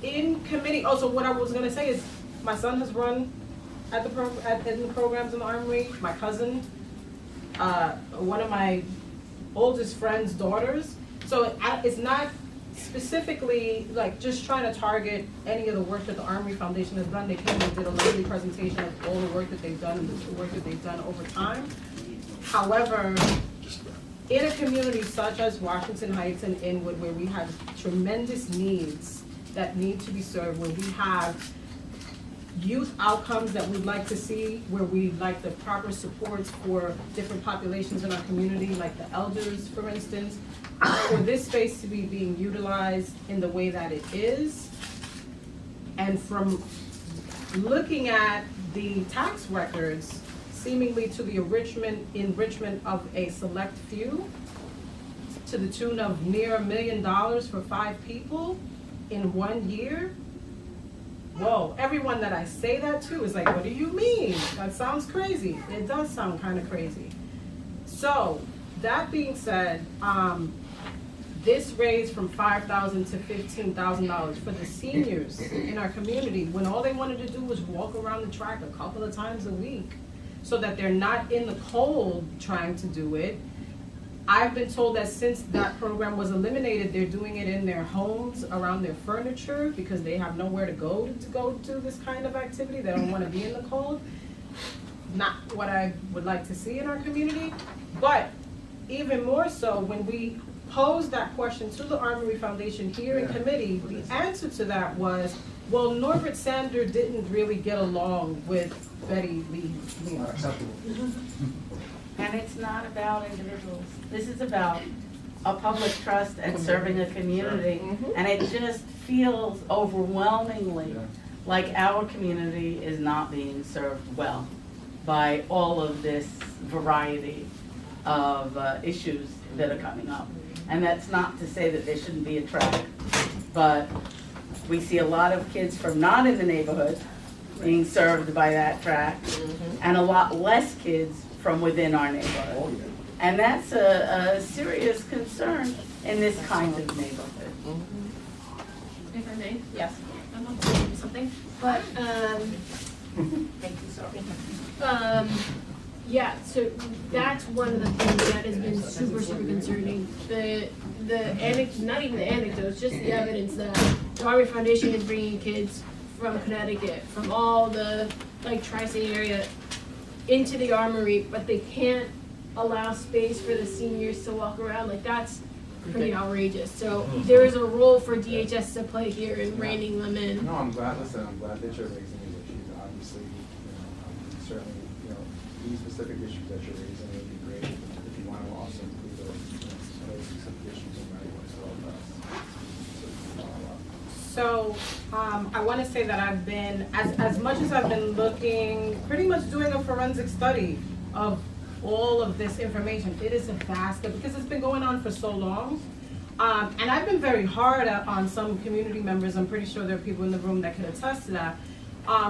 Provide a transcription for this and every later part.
in committee, also what I was gonna say is, my son has run at the in the programs in the Armory, my cousin, one of my oldest friend's daughters. So it's not specifically like just trying to target any of the work that the Armory Foundation has done. They came and did a lovely presentation of all the work that they've done and the work that they've done over time. However, in a community such as Washington Heights and Inwood, where we have tremendous needs that need to be served, where we have youth outcomes that we'd like to see, where we'd like the proper supports for different populations in our community, like the elders, for instance, for this space to be being utilized in the way that it is. And from looking at the tax records, seemingly to the enrichment of a select few, to the tune of near $1 million for 5 people in 1 year. Whoa, everyone that I say that to is like, what do you mean? That sounds crazy. It does sound kind of crazy. So, that being said, this raised from $5,000 to $15,000 for the seniors in our community, when all they wanted to do was walk around the track a couple of times a week, so that they're not in the cold trying to do it. I've been told that since that program was eliminated, they're doing it in their homes, around their furniture, because they have nowhere to go to this kind of activity. They don't want to be in the cold. Not what I would like to see in our community. But even more so, when we posed that question to the Armory Foundation here in committee, the answer to that was, well, Norbert Sander didn't really get along with Betty Lee. And it's not about individuals. This is about a public trust and serving a community. And it just feels overwhelmingly like our community is not being served well by all of this variety of issues that are coming up. And that's not to say that there shouldn't be a track, but we see a lot of kids from not in the neighborhood being served by that track, and a lot less kids from within our neighborhood. And that's a serious concern in this kind of neighborhood. If I may? Yes. I'm not saying something, but, Thank you, sorry. yeah, so that's one of the things that has been super, super concerning. The not even the anecdotes, just the evidence that the Armory Foundation is bringing kids from Connecticut, from all the, like, tri-state area into the Armory, but they can't allow space for the seniors to walk around. Like, that's pretty outrageous. So there is a role for DHS to play here in reining them in. No, I'm glad that you're raising these issues. Obviously, certainly, these specific issues that you're raising would be great if you want to also include those, some of those specific issues in writing as well. So I want to say that I've been, as much as I've been looking, pretty much doing a forensic study of all of this information. It is a vast, because it's been going on for so long. And I've been very hard on some community members. I'm pretty sure there are people in the room that can attest to that.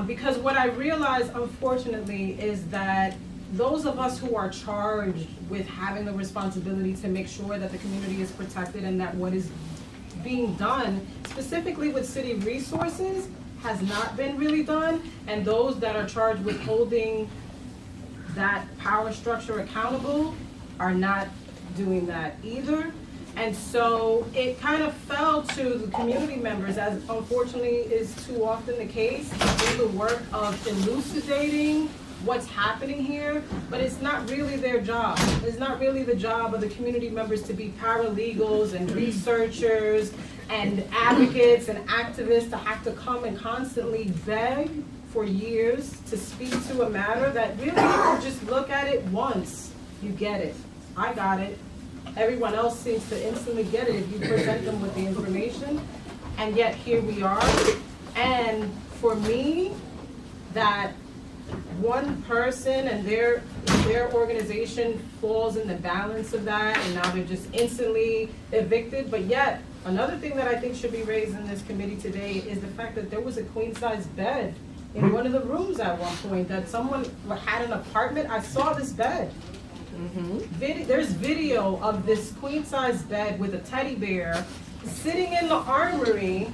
Because what I realize, unfortunately, is that those of us who are charged with having the responsibility to make sure that the community is protected and that what is being done, specifically with city resources, has not been really done. And those that are charged with holding that power structure accountable are not doing that either. And so it kind of fell to the community members, as unfortunately is too often the case, to do the work of elucidating what's happening here, but it's not really their job. It's not really the job of the community members to be paralegals and researchers and advocates and activists to have to come and constantly beg for years to speak to a matter that really, if you just look at it once, you get it. I got it. Everyone else seems to instantly get it if you present them with the information. And yet here we are. And for me, that one person and their organization falls in the balance of that, and now they're just instantly evicted. But yet, another thing that I think should be raised in this committee today is the fact that there was a queen-size bed in one of the rooms at one point, that someone had an apartment. I saw this bed. There's video of this queen-size bed with a teddy bear sitting in the Armory